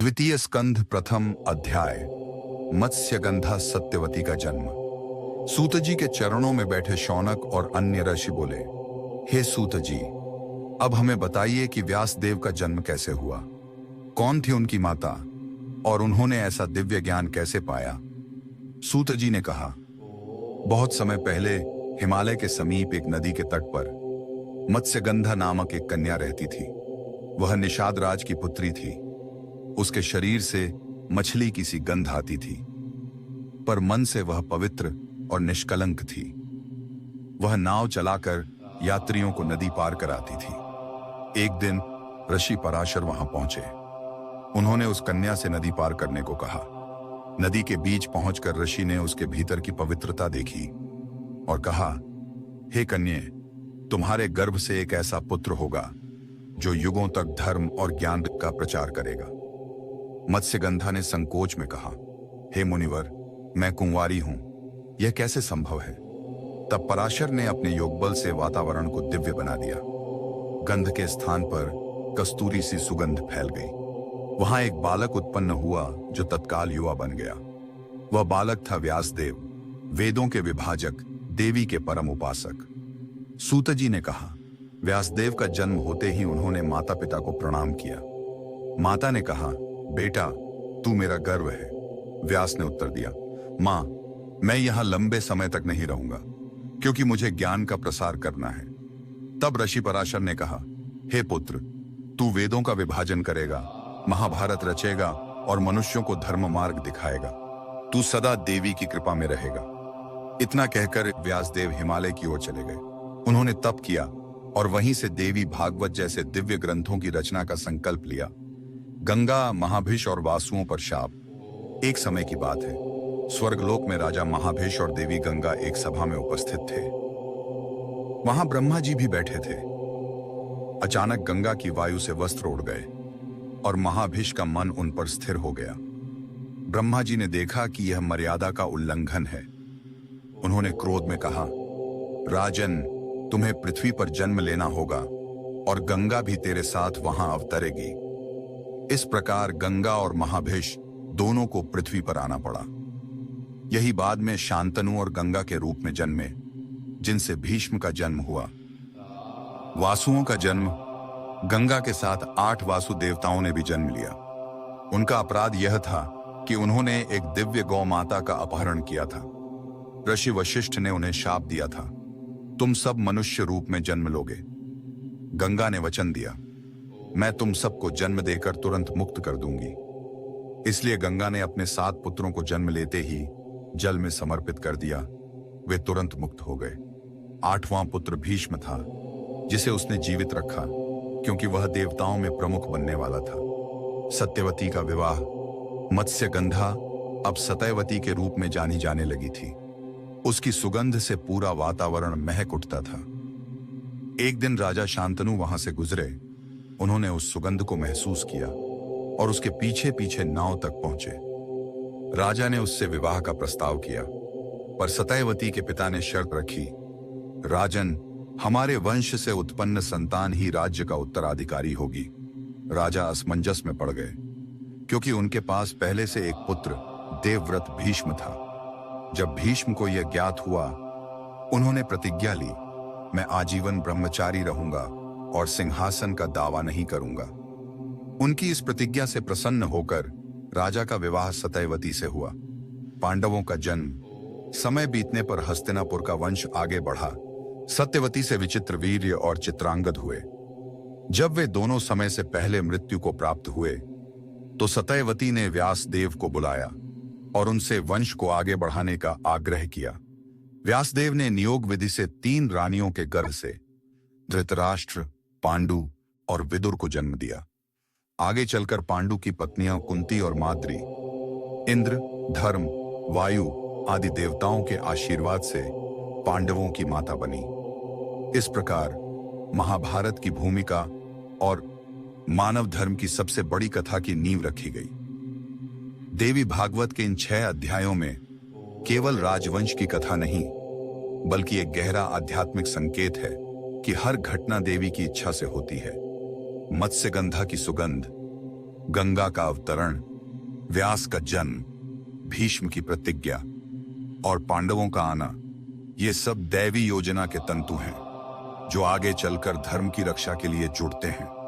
द्वितीय स्कंध प्रथम अध्याय। मत्स्यगंधा सत्यवती का जन्म। सूत जी के चरणों में बैठे शौनक और अन्य ऋषि बोले, हे सूत जी, अब हमें बताइए कि व्यास देव का जन्म कैसे हुआ, कौन थी उनकी माता और उन्होंने ऐसा दिव्य ज्ञान कैसे पाया। सूत जी ने कहा, बहुत समय पहले हिमालय के समीप एक नदी के तट पर मत्स्यगंधा नामक एक कन्या रहती थी। वह निषाद राज की पुत्री थी। उसके शरीर से मछली की सी गंध आती थी, पर मन से वह पवित्र और निष्कलंक थी। वह नाव चलाकर यात्रियों को नदी पार कराती थी। एक दिन ऋषि पराशर वहां पहुंचे। उन्होंने उस कन्या से नदी पार करने को कहा। नदी के बीच पहुंचकर ऋषि ने उसके भीतर की पवित्रता देखी और कहा, हे कन्ये, तुम्हारे गर्भ से एक ऐसा पुत्र होगा जो युगों तक धर्म और ज्ञान का प्रचार करेगा। मत्स्यगंधा ने संकोच में कहा, हे मुनिवर, मैं कुंवारी हूं, यह कैसे संभव है। तब पराशर ने अपने योगबल से वातावरण को दिव्य बना दिया। गंध के स्थान पर कस्तूरी सी सुगंध फैल गई। वहां एक बालक उत्पन्न हुआ जो तत्काल युवा बन गया। वह बालक था व्यासदेव, वेदों के विभाजक, देवी के परम उपासक। सूत जी ने कहा, व्यासदेव का जन्म होते ही उन्होंने माता पिता को प्रणाम किया। माता ने कहा, बेटा, तू मेरा गर्व है। व्यास ने उत्तर दिया, मां, मैं यहां लंबे समय तक नहीं रहूंगा, क्योंकि मुझे ज्ञान का प्रसार करना है। तब ऋषि पराशर ने कहा, हे पुत्र, तू वेदों का विभाजन करेगा, महाभारत रचेगा और मनुष्यों को धर्म मार्ग दिखाएगा। तू सदा देवी की कृपा में रहेगा। इतना कहकर व्यासदेव हिमालय की ओर चले गए। उन्होंने तप किया और वहीं से देवी भागवत जैसे दिव्य ग्रंथों की रचना का संकल्प लिया। गंगा, महाभिष और वासुओं पर शाप। एक समय की बात है, स्वर्गलोक में राजा महाभिष और देवी गंगा एक सभा में उपस्थित थे। वहां ब्रह्मा जी भी बैठे थे। अचानक गंगा की वायु से वस्त्र उड़ गए और महाभिष का मन उन पर स्थिर हो गया। ब्रह्मा जी ने देखा कि यह मर्यादा का उल्लंघन है। उन्होंने क्रोध में कहा, राजन, तुम्हें पृथ्वी पर जन्म लेना होगा और गंगा भी तेरे साथ वहां अवतरेगी। इस प्रकार गंगा और महाभिष दोनों को पृथ्वी पर आना पड़ा। यही बाद में शांतनु और गंगा के रूप में जन्मे, जिनसे भीष्म का जन्म हुआ। वासुओं का जन्म, गंगा के साथ 8 वासु देवताओं ने भी जन्म लिया। उनका अपराध यह था कि उन्होंने एक दिव्य गौ माता का अपहरण किया था। ऋषि वशिष्ठ ने उन्हें शाप दिया था, तुम सब मनुष्य रूप में जन्म लोगे। गंगा ने वचन दिया, मैं तुम सबको जन्म देकर तुरंत मुक्त कर दूंगी। इसलिए गंगा ने अपने 7 पुत्रों को जन्म लेते ही जल में समर्पित कर दिया। वे तुरंत मुक्त हो गए। 8वां पुत्र भीष्म था, जिसे उसने जीवित रखा क्योंकि वह देवताओं में प्रमुख बनने वाला था। सत्यवती का विवाह। मत्स्यगंधा अब सत्यवती के रूप में जानी जाने लगी थी। उसकी सुगंध से पूरा वातावरण महक उठता था। एक दिन राजा शांतनु वहां से गुजरे। उन्होंने उस सुगंध को महसूस किया और उसके पीछे पीछे नाव तक पहुंचे। राजा ने उससे विवाह का प्रस्ताव किया, पर सत्यवती के पिता ने शर्त रखी, राजन, हमारे वंश से उत्पन्न संतान ही राज्य का उत्तराधिकारी होगी। राजा असमंजस में पड़ गए, क्योंकि उनके पास पहले से एक पुत्र देवव्रत भीष्म था। जब भीष्म को यह ज्ञात हुआ, उन्होंने प्रतिज्ञा ली, मैं आजीवन ब्रह्मचारी रहूंगा और सिंहासन का दावा नहीं करूंगा। उनकी इस प्रतिज्ञा से प्रसन्न होकर राजा का विवाह सत्यवती से हुआ। पांडवों का जन्म। समय बीतने पर हस्तिनापुर का वंश आगे बढ़ा। सत्यवती से विचित्र वीर्य और चित्रांगद हुए। जब वे दोनों समय से पहले मृत्यु को प्राप्त हुए, तो सत्यवती ने व्यासदेव को बुलाया और उनसे वंश को आगे बढ़ाने का आग्रह किया। व्यासदेव ने नियोग विधि से 3 रानियों के गर्भ से धृतराष्ट्र, पांडु और विदुर को जन्म दिया। आगे चलकर पांडु की पत्नियां कुंती और माद्री इंद्र, धर्म, वायु आदि देवताओं के आशीर्वाद से पांडवों की माता बनी। इस प्रकार महाभारत की भूमिका और मानव धर्म की सबसे बड़ी कथा की नींव रखी गई। देवी भागवत के इन 6 अध्यायों में केवल राजवंश की कथा नहीं, बल्कि एक गहरा आध्यात्मिक संकेत है कि हर घटना देवी की इच्छा से होती है। मत्स्यगंधा की सुगंध, गंगा का अवतरण, व्यास का जन्म, भीष्म की प्रतिज्ञा और पांडवों का आना, ये सब दैवी योजना के तंतु हैं जो आगे चलकर धर्म की रक्षा के लिए जुड़ते हैं।